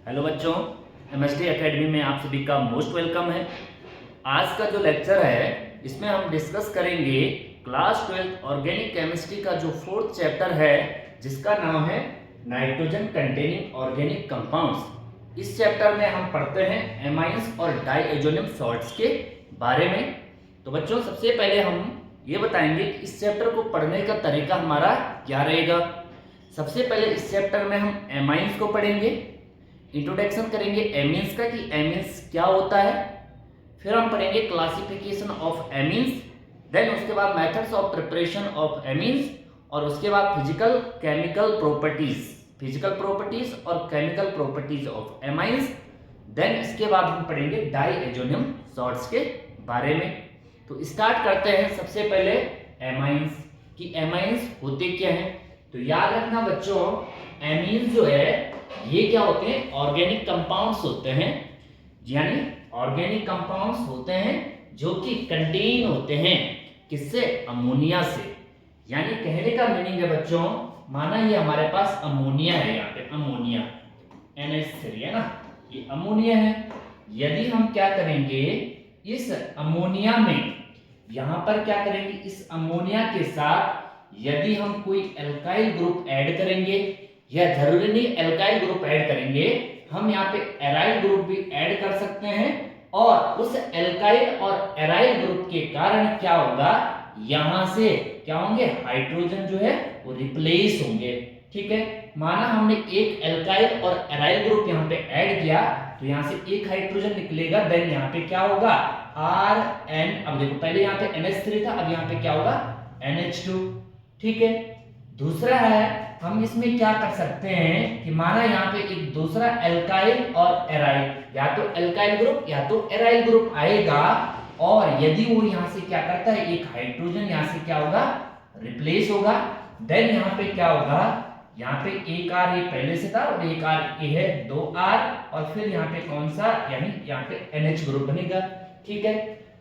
Hello बच्चों, MST academy में आप सभी का मोस्ट वेलकम है। आज का जो लेक्चर है इसमें हम डिस्कस करेंगे क्लास 12 ऑर्गेनिक केमिस्ट्री का जो फोर्थ चैप्टर है जिसका नाम है नाइट्रोजन कंटेनिंग ऑर्गेनिक कंपाउंड्स। इस चैप्टर में हम पढ़ते हैं एमाइंस और डाइएजोनियम सॉल्ट्स के बारे में। तो बच्चों, सबसे पहले हम ये बताएंगे कि इस चैप्टर को पढ़ने का तरीका हमारा क्या रहेगा। सबसे पहले इस चैप्टर में हम एमाइंस को पढ़ेंगे, इंट्रोडक्शन करेंगे एमीन्स का कि एमीन्स क्या होता है। फिर हम पढ़ेंगे क्लासिफिकेशन ऑफ एमीन्स, देन उसके बाद methods of preparation of amines, और उसके बाद फिजिकल प्रॉपर्टीज और chemical properties of amines. Then इसके बाद हम पढ़ेंगे डाइएजोनियम सॉल्ट्स के बारे में। तो स्टार्ट करते हैं सबसे पहले एमाइंस कि एमाइंस होते क्या हैं। तो याद रखना बच्चों, एमीन्स जो है ये क्या होते हैं, ऑर्गेनिक कंपाउंड्स होते हैं, यानी ऑर्गेनिक कंपाउंड्स होते हैं जो कि कंटेन होते हैं किससे, अमोनिया से। यानी कहने का मीनिंग है बच्चों, माना ये हमारे पास अमोनिया है, यहाँ पे अमोनिया NH3 है ना, ये अमोनिया है। यदि हम क्या करेंगे, इस अमोनिया में यहाँ पर क्या करेंगे, इस अमोनिया के साथ यदि हम कोई एल्काइल ग्रुप ऐड करेंगे, या जरूरी नहीं एल्काइल ग्रुप ऐड करेंगे, हम यहाँ पे एराइल ग्रुप भी ऐड कर सकते हैं, और उस एल्काइल और एराइल ग्रुप के कारण क्या होगा, यहां से क्या होंगे, हाइड्रोजन जो है वो रिप्लेस होंगे। ठीक है, माना हमने एक एल्काइल और एराइल ग्रुप यहाँ पे ऐड किया तो यहाँ से एक हाइड्रोजन निकलेगा, देन यहाँ पे क्या होगा, RN। अब देखो पहले यहाँ पे NH3 था, अब यहाँ पे क्या होगा, NH2। ठीक है, दूसरा है हम इसमें क्या कर सकते हैं कि माना यहाँ पे एक दूसरा एल्काइल और एराइल, या तो एल्काइल ग्रुप या तो एराइल ग्रुप आएगा, और यदि वो यहाँ से क्या करता है, एक हाइड्रोजन यहाँ से क्या होगा, रिप्लेस होगा। देन यहाँ पे क्या होगा, यहाँ पे एक R ये पहले से था और एक R ये है, 2R, और फिर यहाँ पे कौन सा, यानी यहाँ पे NH ग्रुप बनेगा। ठीक है,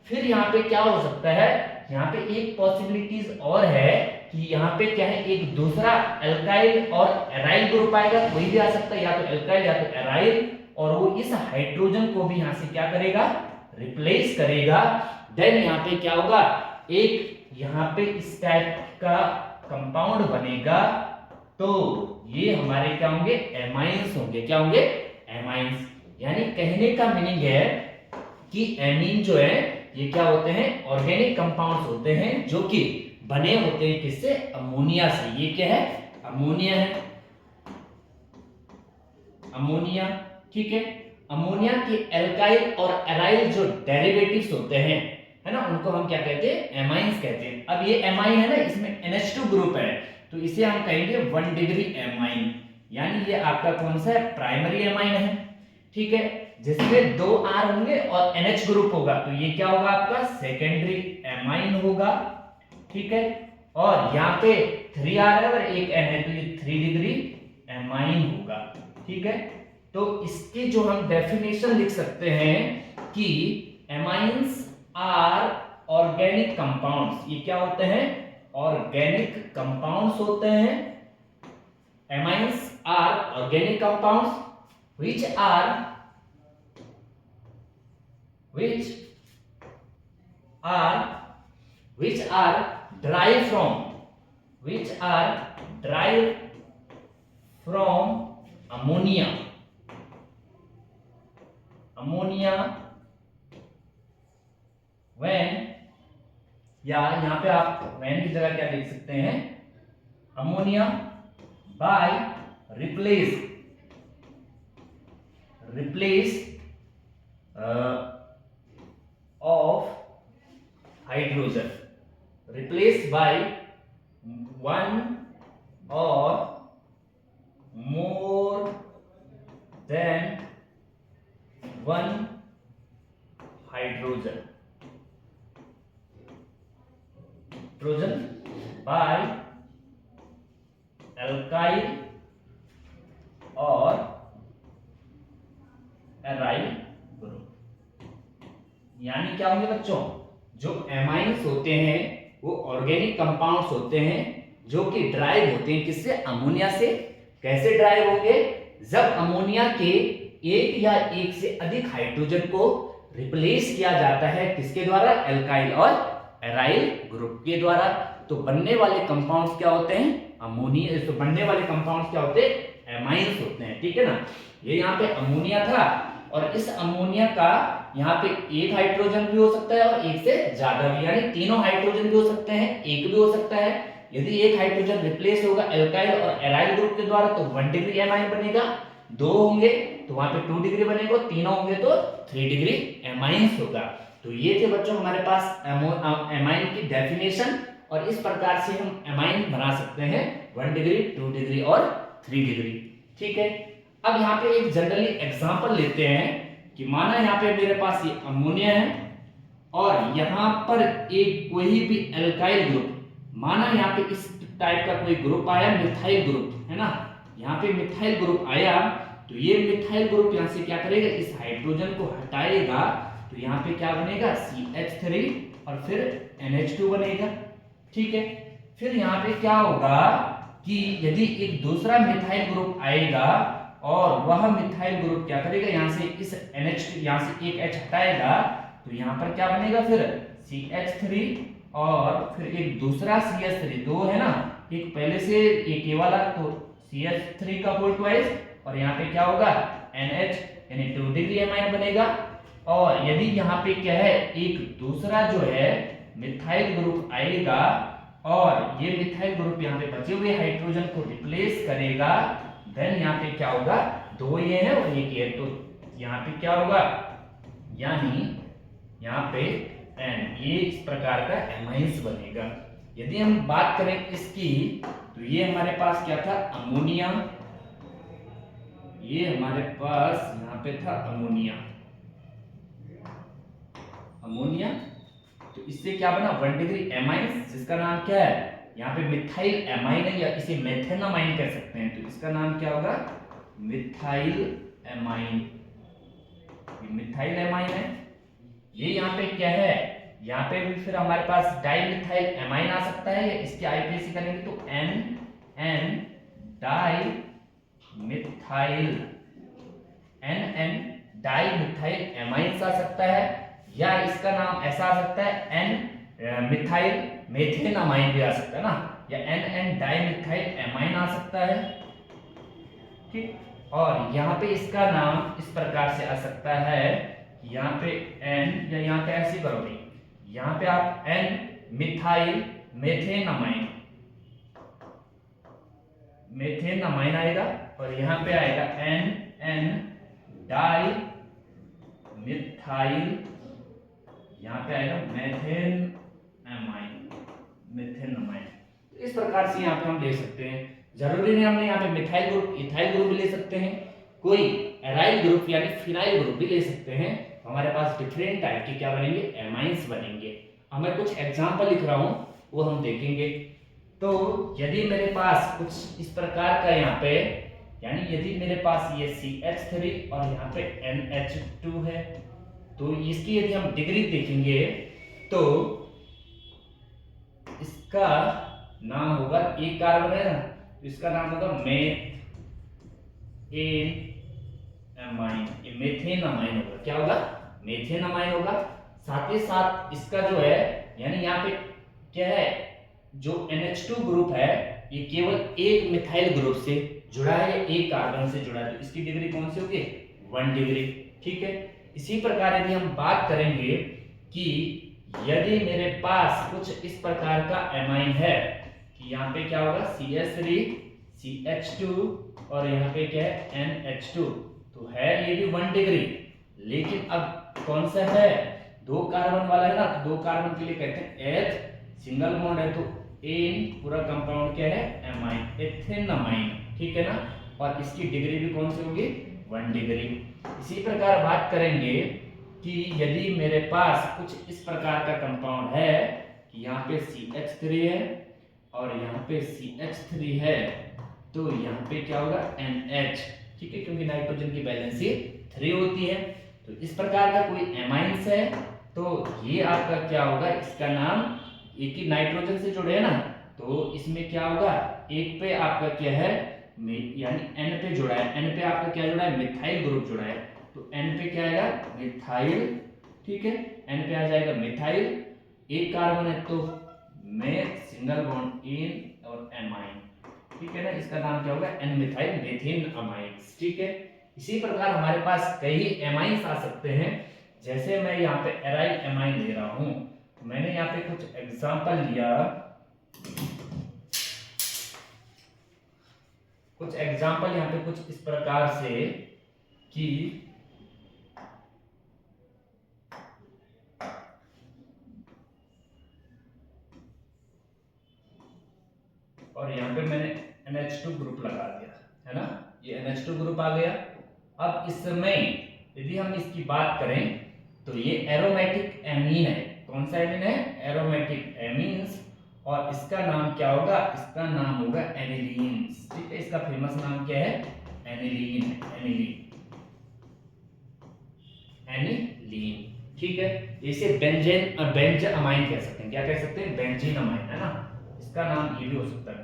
फिर यहाँ पे क्या हो सकता है, यहाँ पे एक पॉसिबिलिटीज और है कि यहाँ पे क्या है, एक दूसरा एल्काइल और एराइल ग्रुप आएगा, कोई भी आ सकता है, या तो एल्काइल या तो एराइल, और वो इस हाइड्रोजन को भी यहाँ से क्या करेगा, रिप्लेस करेगा। देन यहाँ पे क्या होगा, एक यहाँ पे इस टाइप का कंपाउंड बनेगा, तो ये हमारे क्या होंगे, एमाइंस होंगे। क्या होंगे, एमाइंस। यानी कहने का मीनिंग है कि एमीन जो है ये क्या होते हैं, ऑर्गेनिक कंपाउंड्स होते हैं जो कि बने होते हैं किससे, अमोनिया से। ये क्या है, अमोनिया है, अमोनिया। ठीक है, अमोनिया के एल्काइल और एराइल जो डेरिवेटिव्स होते हैं, है ना, उनको हम क्या कहते हैं, एमाइंस कहते हैं। अब ये एमाइन है ना, इसमें NH2 ग्रुप है, तो इसे हम कहेंगे 1 डिग्री एमाइन, यानी ये आपका कौन सा है, प्राइमरी एमाइन है। ठीक है, जिसमें 2 R होंगे और NH ग्रुप होगा, तो ये क्या होगा, आपका सेकेंडरी एमाइन होगा। ठीक है, और यहाँ पे 3R है और एक N है, तो ये 3 डिग्री एमाइन होगा। ठीक है, तो इसकी जो हम डेफिनेशन लिख सकते हैं कि एमाइंस आर ऑर्गेनिक कंपाउंड्स। ये क्या होते हैं, ऑर्गेनिक कंपाउंड्स होते हैं। Amines are organic compounds which are derived from ammonia when, या यहाँ पे आप when की जगह क्या लिख सकते हैं, ammonia by replace of hydrogen, replaced by one or more than one hydrogen by alkyl और एराइल ग्रुप। यानी क्या होंगे बच्चों, जो एमाइंस होते हैं वो ऑर्गेनिक कंपाउंड्स होते हैं जो कि ड्राइव होते हैं किससे, अमोनिया से। कैसे ड्राइव होंगे, जब अमोनिया के एक या एक से अधिक हाइड्रोजन को रिप्लेस किया जाता है किसके द्वारा, एल्काइल और एराइल ग्रुप के द्वारा। तो बनने वाले कंपाउंड्स क्या होते हैं, अमोनिया। तो बनने वाले कंपाउंड्स क्या होते हैं, एमाइंस होते हैं, ठीक है ना। ये यहाँ पे अमोनिया था और इस अमोनिया का यहाँ पे एक हाइड्रोजन भी हो सकता है और एक से ज्यादा भी, यानी तीनों हाइड्रोजन भी हो सकते हैं, एक भी हो सकता है। यदि एक हाइड्रोजन रिप्लेस होगा एल्काइल और एराइल ग्रुप के द्वारा तो 1 डिग्री एमाइन बनेगा, दो होंगे तो वहां पे 2 डिग्री बनेगा, तीनों होंगे तो 3 डिग्री एमाइंस होगा। तो ये थे बच्चों हमारे पास एमाइन की डेफिनेशन, और इस प्रकार से हम एमाइन बना सकते हैं 1 डिग्री, 2 डिग्री और 3 डिग्री, ठीक है। अब यहाँ पे एक जनरली एग्जांपल लेते हैं कि माना यहाँ पे मेरे पास ये अमोनिया है और यहाँ पर एक कोई भी एल्काइल ग्रुप, माना यहाँ पे इस टाइप का कोई ग्रुप आया, मिथाइल ग्रुप है ना, यहाँ पे मिथाइल ग्रुप आया, तो ये मिथाइल ग्रुप यहाँ से क्या करेगा, इस हाइड्रोजन को हटाएगा, तो यहाँ पे क्या बनेगा, CH3 और फिर NH2 बनेगा, ठीक है। फिर यहाँ पे क्या होगा कि यदि एक दूसरा मिथाइल ग्रुप आएगा और वह मिथाइल ग्रुप क्या करेगा, यहाँ से इस NH2 यहाँ से एक H हटाएगा, तो यहाँ पर क्या बनेगा, फिर CH3 और फिर एक दूसरा CH3, दो है ना, एक पहले से एक ये वाला, तो CH3 का होल ट्वाइस, और यहाँ पे क्या होगा NH, यानी 2 डिग्री एमाइन बनेगा। और यदि यहाँ पे क्या है, एक दूसरा जो है मिथाइल ग्रुप आएगा और ये मिथाइल ग्रुप यहाँ पे बचे हुए हाइड्रोजन को रिप्लेस करेगा, देन यहाँ पे क्या होगा, दो ये है और एक ये, तो यहाँ पे क्या होगा, यानी यहाँ पे N, ये इस प्रकार का एमाइंस बनेगा। यदि हम बात करें इसकी, तो ये हमारे पास क्या था, अमोनिया, ये हमारे पास यहाँ पे था अमोनिया, अमोनिया, तो इससे क्या बना 1 डिग्री एमाइंस, जिसका नाम क्या है, यहाँ पे मिथाइल एमाइन है या इसे मेथेनामाइन कह सकते हैं, तो इसका नाम क्या होगा, मिथाइल एमाइन, ये मिथाइल एमाइन है। ये यहाँ पे क्या है, यहाँ पे भी फिर हमारे पास डाइमिथाइल एमाइन आ सकता है, या इसके आईपीएसी करेंगे तो NN dimethyl, NN dimethyl amines आ सकता है, या इसका नाम ऐसा आ सकता है N मिथाइल मेथेनामाइन भी आ सकता है ना, या NN डाइमिथाइल एमाइन आ सकता है, ठीक। और यहाँ पे इसका नाम इस प्रकार से आ सकता है, यहाँ पे N, या यहाँ पे ऐसे करोगे, यहाँ पे आप N मिथाइल मेथेनामाइन, मेथेनामाइन आएगा, और यहाँ पे आएगा NN डाई मिथाइल, यहाँ पे आएगा मेथेनामाइन, मेथेनामाइन। तो इस प्रकार से यहाँ पे हम ले सकते हैं, जरूरी नहीं हमने यहाँ पे मिथाइल ग्रुप, इथाइल ग्रुप भी ले सकते हैं, कोई एराइल ग्रुप यानी फिनाइल ग्रुप भी ले सकते हैं। हमारे पास डिफरेंट टाइप के क्या बनेंगे, एमाइंस बनेंगे। अब मैं कुछ एग्जांपल लिख रहा हूँ, वो हम देखेंगे। तो यदि मेरे पास कुछ इस प्रकार का यहाँ पे, यानी यदि मेरे पास ये CH3 और यहाँ पे NH2 है, तो इसकी यदि हम डिग्री देखेंगे तो इसका नाम होगा, एक कार्बन है ना, तो इसका नाम होगा मेथेनामाइन, ये मेथेनामाइन होगा, क्या होगा, मेथेनामाइन होगा। साथ ही साथ इसका जो है, यानी यहाँ पे क्या है, जो NH2 ग्रुप है ये केवल एक मिथाइल ग्रुप से जुड़ा है, एक कार्बन से जुड़ा है, तो इसकी डिग्री कौन सी होगी, 1 डिग्री, ठीक है। इसी प्रकार यदि हम बात करेंगे कि यदि मेरे पास कुछ इस प्रकार का एमाइन है कि यहाँ पे क्या होगा, CH3 CH2 और यहाँ पे क्या है NH2, तो है ये भी 1 डिग्री, लेकिन अब कौन सा है, 2 कार्बन वाला है ना, तो 2 कार्बन के लिए कहते हैं H, सिंगल बॉन्ड है तो एन, पूरा कंपाउंड क्या है, एमाइन, एथेनामाइन, ठीक है ना, और इसकी डिग्री भी कौन सी होगी, 1 डिग्री। इसी प्रकार बात करेंगे कि यदि मेरे पास कुछ इस प्रकार का कंपाउंड है कि यहाँ पे CH3 है और यहाँ पे CH3 है, तो यहाँ पे क्या होगा, NH, ठीक है, क्योंकि नाइट्रोजन की वैलेंसी 3 होती है। तो इस प्रकार का कोई एमाइंस है, तो ये आपका क्या होगा, इसका नाम, एक ही नाइट्रोजन से जुड़े है ना, तो इसमें क्या होगा, एक पे आपका क्या है, यानी N पे जुड़ा है, N पे आपका क्या जुड़ा है, मिथाइल ग्रुप जुड़ा है, तो N पे क्या आएगा, मिथाइल, ठीक है, N पे आ जाएगा मिथाइल, एक कार्बन है तो मेथ, सिंगल बॉन्ड इन और एमाइन, ठीक है ना, इसका नाम क्या होगा, एन मिथाइल मेथिन अमाइंस, ठीक है। इसी प्रकार हमारे पास कई एमाइंस आ सकते हैं, जैसे मैं यहाँ पे एराइल एमाइन ले रहा हूँ, तो मैंने यहाँ पे कुछ एग्जांपल लिया, कुछ एग्जांपल यहाँ पे कुछ इस प्रकार से कि और यहाँ पे मैंने NH2 ग्रुप लगा दिया है ना, ये NH2 ग्रुप आ गया। अब इसमें यदि हम इसकी बात करें तो ये एरोमेटिक एमीन है, कौन सा एमीन है, एरोमेटिक एमीन्स, और इसका नाम क्या होगा, इसका नाम होगा एनिलीन्स, ठीक है, इसका फेमस नाम क्या है, एनिलीन, एनिलीन, ठीक है। इसे बेंजीन और बेंज अमाइन कह सकते हैं, क्या कह सकते हैं, बेंजीन अमाइन, है ना, इसका नाम ये भी हो सकता है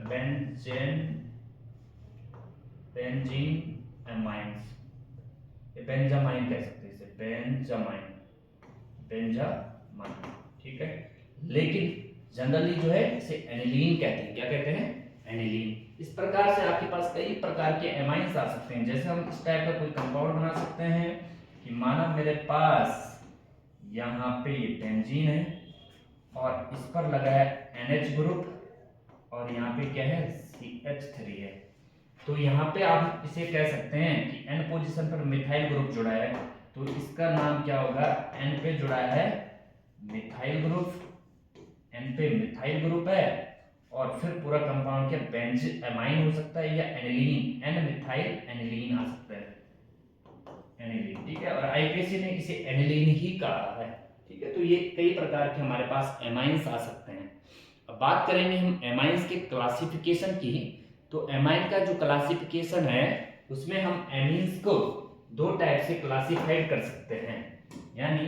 बेंजीन अमाइंस, ये बेंजामाइन कह सकते हैं, इसे बेंजामाइन, ठीक है। लेकिन जनरली जो है इसे एनिलीन कहते हैं, क्या कहते हैं, एनिलीन। इस प्रकार से आपके पास कई प्रकार के एमाइंस आ सकते हैं, जैसे हम इस टाइप का कोई कंपाउंड बना सकते हैं कि माना मेरे पास यहाँ पे ये बेंजीन है और इस पर लगा है NH ग्रुप और यहाँ पे क्या है, CH3 है, तो यहाँ पे आप इसे कह सकते हैं कि N पोजीशन पर मिथाइल ग्रुप जुड़ा है, तो इसका नाम क्या होगा, N पे जुड़ा है मिथाइल ग्रुप, N पे मिथाइल ग्रुप है, और फिर पूरा कंपाउंड क्या, बेंज एमाइन हो सकता है या एनिलीन, N मिथाइल एनिलीन आ सकता है, एनिलीन, ठीक है, और IPAC ने इसे एनिलीन ही कहा है, ठीक है। तो ये कई प्रकार के हमारे पास एमाइंस आ सकते हैं। अब बात करेंगे हम एमाइंस के क्लासिफिकेशन की, तो एमाइन का जो क्लासिफिकेशन है उसमें हम एमीन्स को दो टाइप से क्लासिफाइड कर सकते हैं, यानी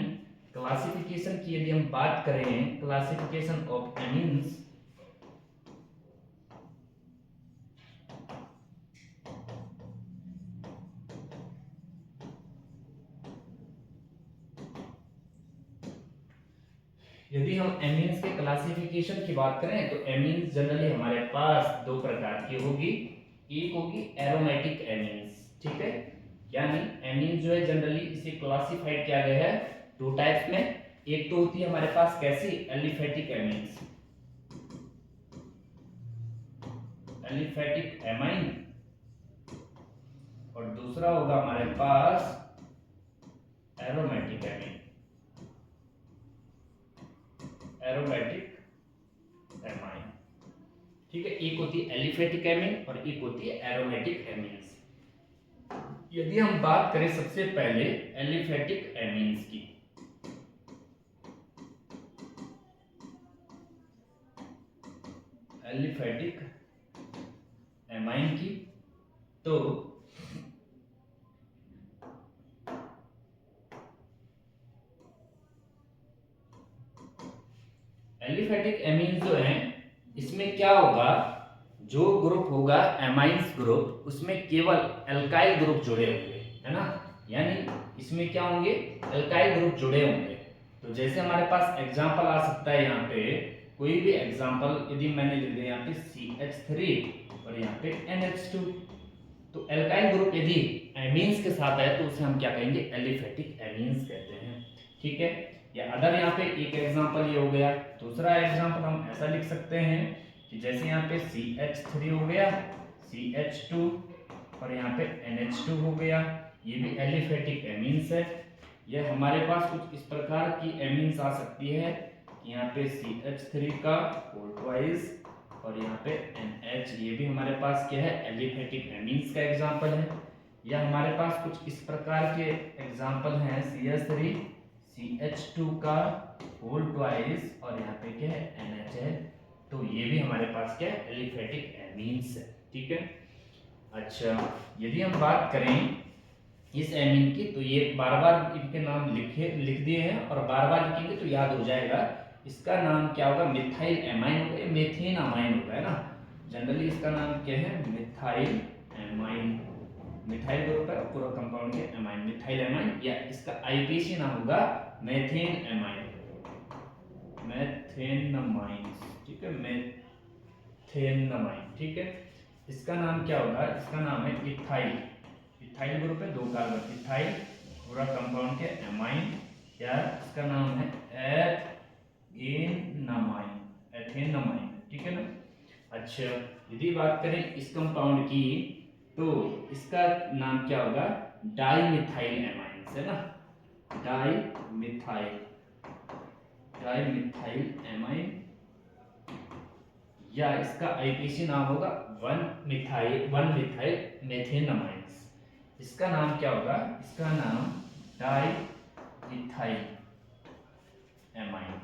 क्लासिफिकेशन की यदि हम बात करें, क्लासिफिकेशन ऑफ एमीन्स, यदि हम एमीन्स के क्लासिफिकेशन की बात करें तो एमीन्स जनरली हमारे पास दो प्रकार की होगी, एक होगी एरोमेटिक एमीन्स, ठीक है, यानी एमीन जो है जनरली इसे क्लासिफाइड किया गया है दो टाइप्स में, एक तो होती है हमारे पास कैसी, एलिफेटिक एमीन्स, एलिफेटिक एमाइन, और दूसरा होगा हमारे पास एरोमेटिक एमीन, एरोमेटिक एमाइन, ठीक है, एक होती है एलिफेटिक एमीन और एक होती है एरोमेटिक एमीन्स। यदि हम बात करें सबसे पहले एलिफेटिक एमीन्स की, एलिफेटिक एमाइन की, तो एलिफेटिक एमीन जो हैं इसमें क्या होगा, जो ग्रुप होगा एमाइंस ग्रुप उसमें केवल एल्काइल ग्रुप जुड़े होंगे, है ना, यानी इसमें क्या होंगे, एल्काइल ग्रुप जुड़े होंगे। तो जैसे हमारे पास एग्जांपल आ सकता है, यहाँ पे कोई भी एग्जांपल यदि मैंने लिख दिया यहाँ पे CH3 और यहाँ पे NH2, तो एल्काइल ग्रुप यदि एमीन्स के साथ है तो उसे हम क्या कहेंगे, एलिफेटिक एमीन्स कहते हैं, ठीक है। या अदर यहाँ पे एक एग्जांपल ये हो गया, दूसरा एग्जांपल हम ऐसा लिख सकते हैं कि जैसे यहाँ पे CH3 हो गया, CH2 और यहाँ पे NH2 हो गया, ये भी एलिफेटिक एमीन्स है। यह हमारे पास कुछ इस प्रकार की एमीन्स आ सकती है कि यहाँ पे CH3 का होल ट्वाइस और यहाँ पे NH, ये भी हमारे पास क्या है, एलिफेटिक एमीन्स का एग्जांपल है। या हमारे पास कुछ इस प्रकार के एग्जांपल हैं, CH3 CH2 का होल ट्वाइस और यहाँ पे क्या है, NH है, तो ये भी हमारे पास क्या है, एलिफेटिक एमीन्स है, ठीक है। अच्छा, यदि हम बात करें इस एमीन की, तो ये बार बार इनके नाम लिख दिए हैं और बार बार लिखेंगे तो याद हो जाएगा। इसका नाम क्या होगा, मिथाइल एमाइन होगा, मेथेन अमाइन होगा, है ना, जनरली इसका नाम क्या है, मिथाइल एमाइन मिथाइल ग्रुप है, पूरा कंपाउंड के एमाइन मिथाइल एमाइन, या इसका आईपीसी नाम होगा मेथेन एमाइन, मेथेनमाइन, ठीक है, मेथेनमाइन, ठीक है। इसका नाम क्या होगा, इसका नाम है इथाइल, इथाइल ग्रुप है, 2 कार्बन इथाइल, पूरा कंपाउंड के एमाइन, या इसका नाम है एथेनमाइन, एथेनमाइन, ठीक है ना। अच्छा, यदि बात करें इस कंपाउंड की तो इसका नाम क्या होगा, डाईमिथाइल एमाइन है ना, डाईमिथाइल एमाइन, या इसका आईपीसी नाम होगा 1 मिथाइल मेथेनमाइंस। इसका नाम क्या होगा, इसका नाम डाईइथाइल एमाइन,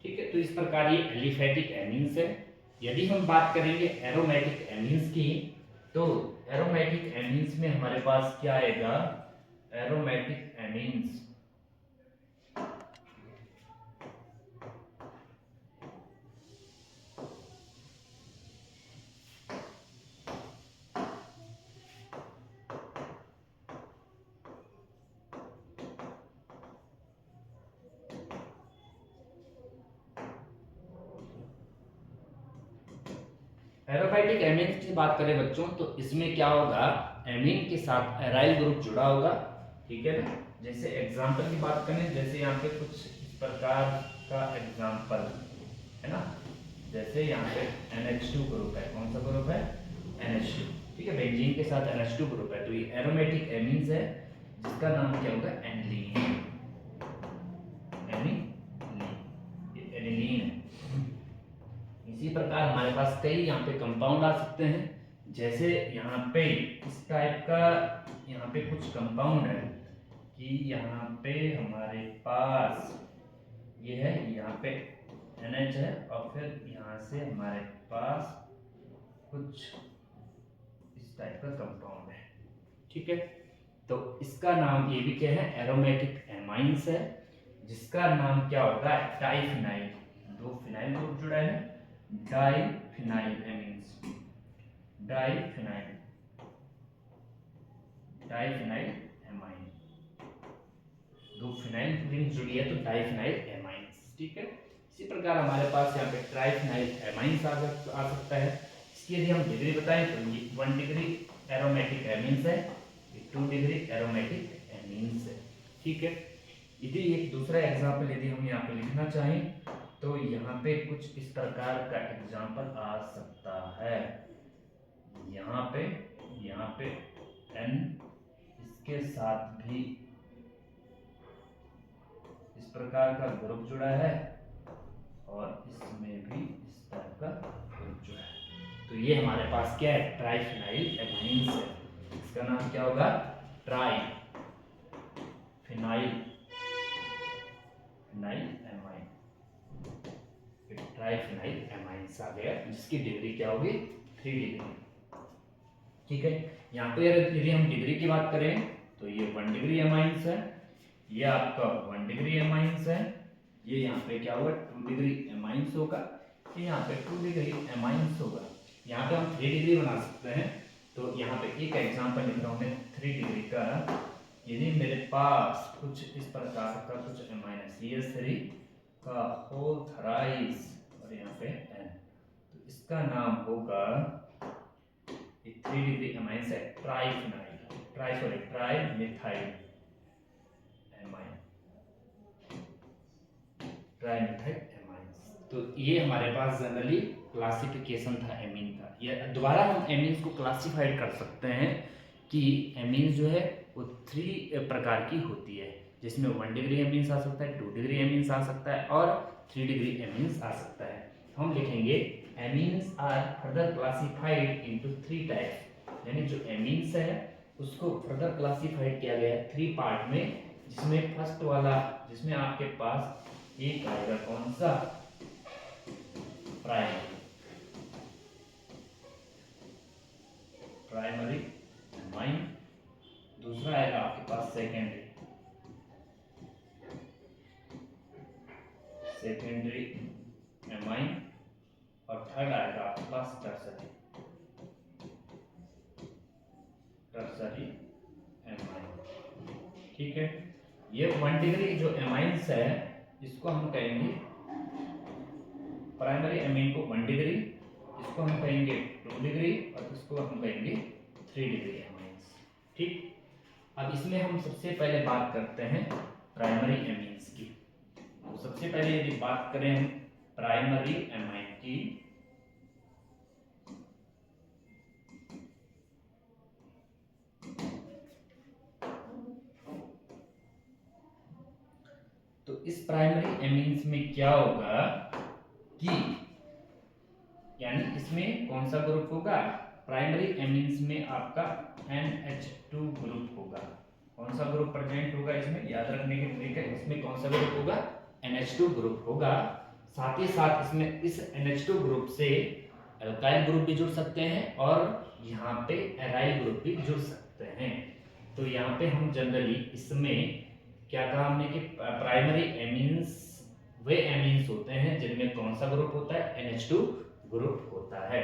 ठीक है। तो इस प्रकार ये एलिफेटिक एमीन्स है। यदि हम बात करेंगे एरोमेटिक एमीन्स की, तो एरोमेटिक एमीन्स में हमारे पास क्या आएगा, एरोमेटिक एमीन्स एरोमेटिक एमीन्स की बात करें बच्चों, तो इसमें क्या होगा, एमीन के साथ एराइल ग्रुप जुड़ा होगा, ठीक है ना। जैसे एग्जांपल की बात करें, जैसे यहाँ पे कुछ इस प्रकार का एग्जांपल है ना, जैसे यहाँ पे NH2 ग्रुप है, कौन सा ग्रुप है, NH2, ठीक है, बेंजीन के साथ NH2 ग्रुप है, तो ये एरोमेटिक एमीन्स है, जिसका नाम क्या होगा, एनिलीन, ये एनिलीन है। इसी प्रकार हमारे पास कई यहाँ पे कंपाउंड आ सकते हैं, जैसे यहाँ पे इस टाइप का यहाँ पे कुछ कंपाउंड है कि यहाँ पे हमारे पास ये है, यहाँ पे NH है, और फिर यहाँ से हमारे पास कुछ इस टाइप का कंपाउंड है, ठीक है। तो इसका नाम, ये भी क्या है, एरोमेटिक एमाइंस है, जिसका नाम क्या होगा, डाइफिनाइल, 2 फिनाइल ग्रुप जुड़ा है, diphenyl amines, diphenyl amine, 2 phenyl ring जुड़ी है, तो डाइफिनाइल एमाइंस, ठीक है। इसी प्रकार हमारे पास यहाँ पे ट्राइफिनाइल एमाइंस आ सकता है। इसकी यदि हम डिग्री बताएं तो ये 1 डिग्री एरोमेटिक एमीन्स है, 2 डिग्री एरोमेटिक एमीन्स है, ठीक है। यदि एक दूसरा एग्जाम्पल यदि हम यहाँ पे लिखना चाहें, तो यहाँ पे कुछ इस प्रकार का एग्जाम्पल आ सकता है, यहाँ पे N, इसके साथ भी इस प्रकार का ग्रुप जुड़ा है, और इसमें भी इस टाइप का ग्रुप जुड़ा है, तो ये हमारे पास क्या है, ट्राइफिनाइल एमाइंस है। इसका नाम क्या होगा, ट्राइफिनाइल एमाइन, ट्राइफिनाइल एमाइंस आ गया, जिसकी डिग्री क्या होगी, 3 डिग्री, ठीक है। यहाँ पे यदि हम डिग्री की बात करें तो ये 1 डिग्री एमाइंस है, ये आपका 1 डिग्री एमाइंस है, ये यहाँ पे क्या होगा, 2 डिग्री एमाइंस होगा, ये यहाँ पे 2 डिग्री एमाइंस होगा। यहाँ पे हम 3 डिग्री बना सकते हैं, तो यहाँ पे एक एग्जांपल लिख रहा हूँ मैं 3 डिग्री का। यदि मेरे पास कुछ इस प्रकार का कुछ एमाइन है, CH3 का होल थराइस, और यहाँ पे N, तो इसका नाम होगा, 3 डिग्री एमाइंस है, ट्राइमिथाइल एमाइन, ट्राइमिथाइल एमाइंस। तो ये हमारे पास जनरली क्लासिफिकेशन था एमीन का। ये दोबारा हम एमीन्स को क्लासिफाइड कर सकते हैं कि एमीन्स जो है वो 3 प्रकार की होती है, जिसमें 1 डिग्री एमीन्स आ सकता है, 2 डिग्री एमीन्स आ सकता है, और 3 डिग्री एमीन्स आ सकता है। हम लिखेंगे amines are further classified into 3 types, यानी जो एमीन्स है उसको फर्दर क्लासिफाइड किया गया है 3 पार्ट में, जिसमें फर्स्ट वाला, जिसमें आपके पास एक आएगा कौन सा, प्राइमरी एमाइन, दूसरा आएगा आपके पास सेकेंडरी एमाइन, और थर्ड आएगा आपके पास टर्सरी। Tertiary amine. ठीक है, ये 1 डिग्री जो एमाइंस है इसको हम कहेंगे प्राइमरी एमीन को 1 डिग्री, इसको हम कहेंगे 2 डिग्री और इसको हम कहेंगे 3 डिग्री एमाइंस। ठीक, अब इसमें हम सबसे पहले बात करते हैं प्राइमरी एमीन्स की। तो सबसे पहले यदि बात करें हम प्राइमरी एमाइन की, तो इस प्राइमरी एमीन्स में क्या होगा कि यानी इसमें कौन सा ग्रुप होगा, प्राइमरी एमीन्स में आपका NH2 ग्रुप होगा। कौन सा ग्रुप प्रेजेंट होगा इसमें, याद रखने की तरीका, इसमें कौन सा ग्रुप होगा, NH2 ग्रुप होगा। साथ ही साथ इसमें इस NH2 ग्रुप से अल्काइल ग्रुप भी जुड़ सकते हैं और यहाँ पे एराइल ग्रुप भी जुड़ सकते हैं। तो यहाँ पे हम जनरली इसमें क्या कहा हमने कि प्राइमरी एमीन्स वे एमीन्स होते हैं जिनमें कौन सा ग्रुप होता है, NH2 ग्रुप होता है।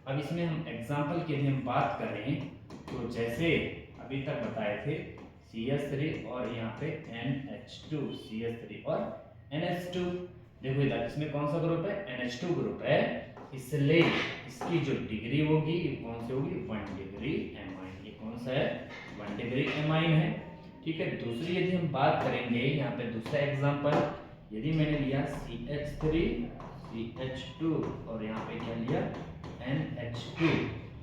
अब इसमें हम एग्जांपल की यदि हम बात करें तो जैसे अभी तक बताए थे CH3 और यहाँ पे NH2, CH3 और NH2। देखो इधर इसमें कौन सा ग्रुप है, NH2 ग्रुप है, इसलिए इसकी जो डिग्री होगी ये कौन सी होगी, 1 डिग्री एमाइन। ये कौन सा है, 1 डिग्री एमाइन है। ठीक है, दूसरी यदि हम बात करेंगे यहाँ पे दूसरा एग्जांपल, यदि मैंने लिया CH3 CH2 और यहाँ पे क्या लिया NH2,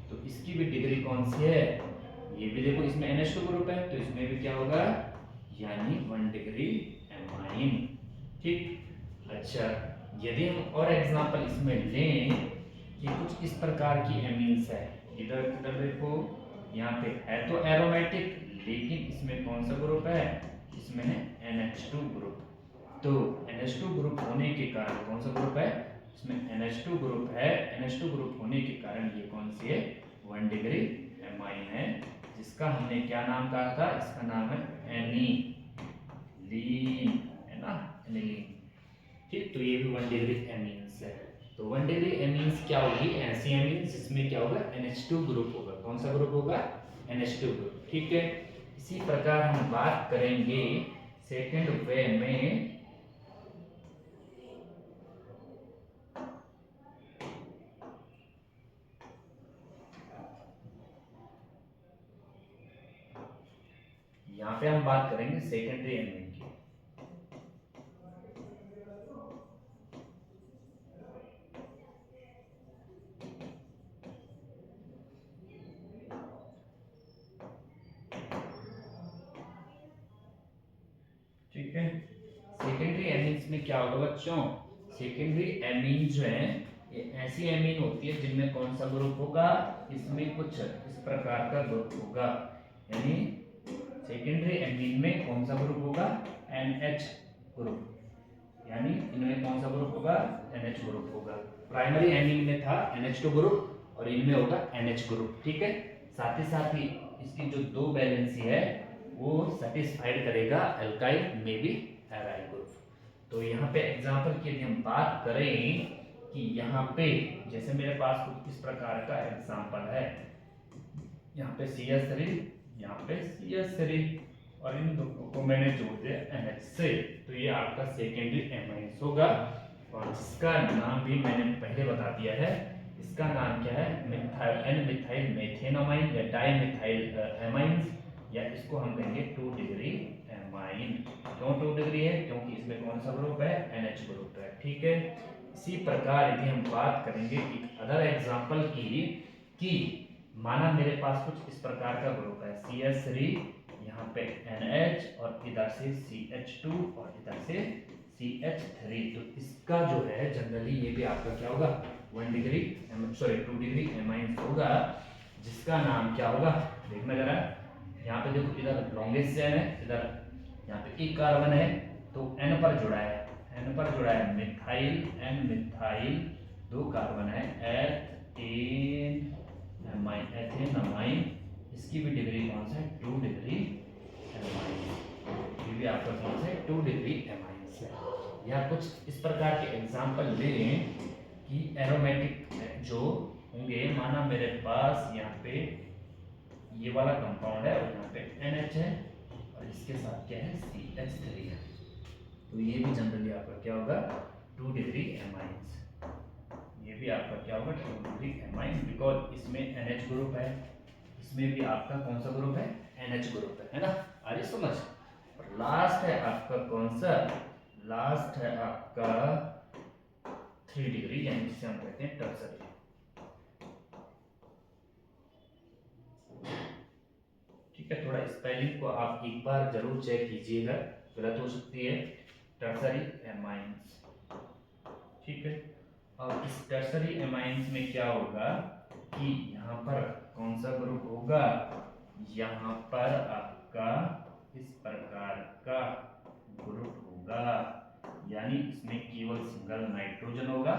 तो इसकी भी डिग्री कौन सी है, ये भी देखो इसमें NH2 ग्रुप है तो इसमें भी क्या होगा, यानी 1 डिग्री एमाइन। ठीक, अच्छा यदि हम और एग्जांपल इसमें लें कि कुछ इस प्रकार की एमीन्स है, इधर इधर देखो यहाँ पे है तो एरोमेटिक, लेकिन इसमें कौन सा ग्रुप है, इसमें है NH2 ग्रुप। तो NH2 ग्रुप होने के कारण कौन सा ग्रुप है, इसमें NH2 ग्रुप है, NH2 ग्रुप होने के कारण ये कौन सी है, 1 डिग्री एमाइन है, जिसका हमने क्या नाम कहा था, इसका नाम है एनिलीन, है ना, एनिलीन। ठीक, तो ये भी 1 डिग्री एमीन्स है। तो 1 डिग्री एमीन्स क्या होगी, ऐसी एमीन्स जिसमें क्या होगा, NH2 ग्रुप होगा। कौन सा ग्रुप होगा, NH2 ग्रुप। ठीक है, इसी प्रकार हम बात करेंगे सेकंड वे में, यहाँ पे हम बात करेंगे सेकेंडरी एमीन की। ठीक है, सेकेंडरी एमीन्स में क्या होगा बच्चों, सेकेंडरी एमीन जो है ये ऐसी एमीन होती है जिनमें कौन सा ग्रुप होगा, इसमें कुछ इस प्रकार का ग्रुप होगा। यानी सेकेंडरी एमीन में कौन सा ग्रुप होगा, NH ग्रुप, यानी इनमें कौन सा ग्रुप होगा, NH ग्रुप होगा। प्राइमरी एमीन में था NH2 ग्रुप और इनमें होगा NH ग्रुप। ठीक है, साथ ही इसकी जो दो वैलेंसी है वो सेटिस्फाइड करेगा अल्काइल में भी एराइल ग्रुप। तो यहाँ पे एग्जांपल की यदि हम बात करें कि यहाँ पे जैसे मेरे पास कुछ इस प्रकार का एग्जांपल है, यहाँ पे CH3, यहाँ पे CH3 और इन दोनों को मैंने जोड़ दिया NH से, तो ये आपका सेकेंडरी एमाइंस होगा। और जिसका नाम भी मैंने पहले बता दिया है, इसका नाम क्या है, मिथाइल N मिथाइल मेथेनोमाइन या डाइमिथाइल एमाइंस, या इसको हम कहेंगे 2 डिग्री एमाइन। क्यों 2 डिग्री है, क्योंकि इसमें कौन सा ग्रुप है, NH ग्रुप है। ठीक है, इसी प्रकार यदि हम बात करेंगे एक अदर एग्जांपल की, कि माना मेरे पास कुछ इस प्रकार का ग्रुप है CH3, यहाँ पे NH और इधर से CH2 और इधर से CH3, तो इसका जो है जनरली ये भी आपका क्या होगा, 2 डिग्री एमाइन होगा, जिसका नाम क्या होगा, देखना जरा, यहाँ पे देखो इधर लॉन्गेस्ट चेन है, इधर यहाँ पे एक कार्बन है तो N पर जुड़ा है, N पर जुड़ा है मिथाइल N मिथाइल, 2 कार्बन है एथेनामाइन, इसकी भी डिग्री कौन सा है, 2 डिग्री एमाइन। ये भी आपका कौन सा है, 2 डिग्री एमाइन है। या कुछ इस प्रकार के एग्जांपल लें कि एरोमेटिक जो होंगे, माना मेरे पास यहाँ पे ये वाला कंपाउंड है और यहाँ पे NH है और इसके साथ क्या है CH3 है। तो ये भी जनरली आपका क्या होगा 2 डिग्री एमाइंस। ये भी आपका क्या होगा 2 डिग्री एमाइंस, बिकॉज इसमें NH ग्रुप है, इसमें भी आपका कौन सा ग्रुप है NH ग्रुप है ना। आ रही समझ। और लास्ट है आपका कौन सा, लास्ट है आपका 3 डिग्री, यानी जिसे हम कहते हैं टर्सरी। ठीक है, थोड़ा स्पेलिंग को आप एक बार जरूर चेक कीजिएगा, गलत हो सकती है। टर्सरी एमाइंस, ठीक है। और इस टर्सरी एमाइंस में क्या होगा कि यहाँ पर कौन सा ग्रुप होगा, यहाँ पर आपका इस प्रकार का ग्रुप होगा, यानी इसमें केवल सिंगल नाइट्रोजन होगा।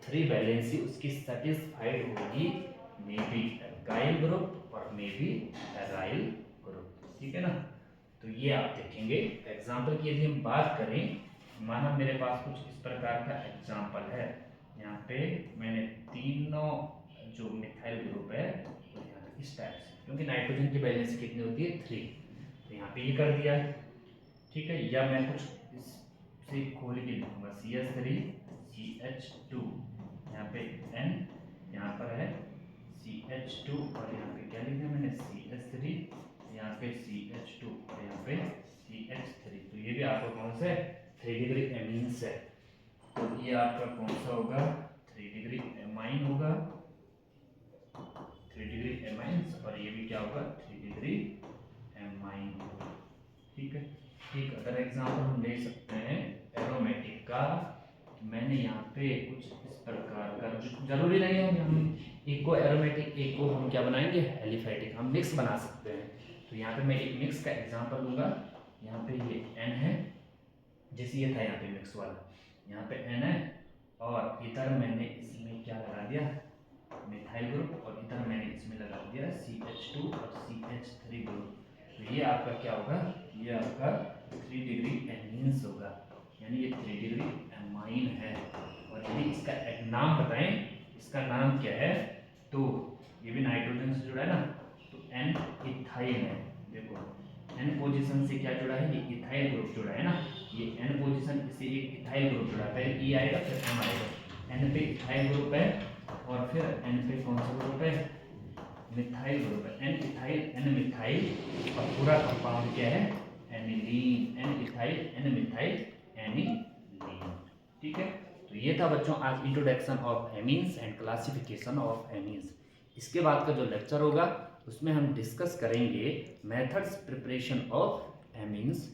3 वैलेंसी उसकी सेटिस्फाइड होगी, मे बी एल्काइल ग्रुप और मे बी एराइल ग्रुप, ठीक है ना। तो ये आप देखेंगे। एग्जाम्पल की यदि हम बात करें, माना मेरे पास कुछ इस प्रकार का एग्जाम्पल है, यहाँ पे मैंने तीनों जो मिथाइल ग्रुप है तो यहाँ पे इस टाइप से, क्योंकि नाइट्रोजन की वैलेंसी कितनी होती है 3, तो यहाँ पे ये कर दिया है, ठीक है। या मैं कुछ इससे खोल के लिखूंगा CH3 CH2, यहाँ पे N, यहाँ पर है CH2 और यहाँ पे क्या लिखा है मैंने CH3, यहाँ पे CH2 और यहाँ पे CH3। तो ये भी आपका कौन सा है 3 डिग्री एमीन्स है। तो ये आपका कौन सा होगा 3 डिग्री एमाइन होगा, 3 डिग्री एमाइंस, और ये भी क्या होगा 3 डिग्री एमाइन होगा, ठीक है। ठीक, अगर एग्जाम्पल हम ले सकते हैं एरोमेटिक का, तो मैंने यहाँ पे कुछ इस प्रकार का, जरूरी नहीं है हम एक को एरोमेटिक एक को हम क्या बनाएंगे एलिफेटिक, हम मिक्स बना सकते हैं। तो यहाँ पे मैं एक मिक्स का एग्जांपल लूँगा। यहाँ पे ये N है, जैसे ये था यहाँ पे मिक्स वाला, यहाँ पे N है और इधर मैंने इसमें क्या लगा दिया मिथाइल ग्रुप, और इधर मैंने इसमें लगा दिया CH2 और CH3 ग्रुप। तो ये आपका क्या होगा, ये आपका 3 डिग्री एमीन्स होगा, यानी ये 3 डिग्री एमाइन है। और यदि इसका एक नाम बताएं, इसका नाम क्या है, तो ये भी नाइट्रोजन से जुड़ा है ना, तो N इथाइल है। देखो N पोजीशन से क्या जुड़ा है, ये इथाइल ग्रुप जुड़ा है ना, ये N पोजीशन से एक इथाइल ग्रुप जुड़ा है, पहले E आएगा फिर M आएगा। N पे इथाइल ग्रुप है और फिर N पे कौन सा ग्रुप है मिथाइल ग्रुप है, N इथाइल N मिथाइल, और पूरा कंपाउंड क्या है aniline, N ethyl N methyl aniline, ठीक है। तो ये था बच्चों आज introduction of amines and classification of amines. इसके बाद का जो लेक्चर होगा उसमें हम डिस्कस करेंगे मेथड्स प्रिपरेशन ऑफ एमीन्स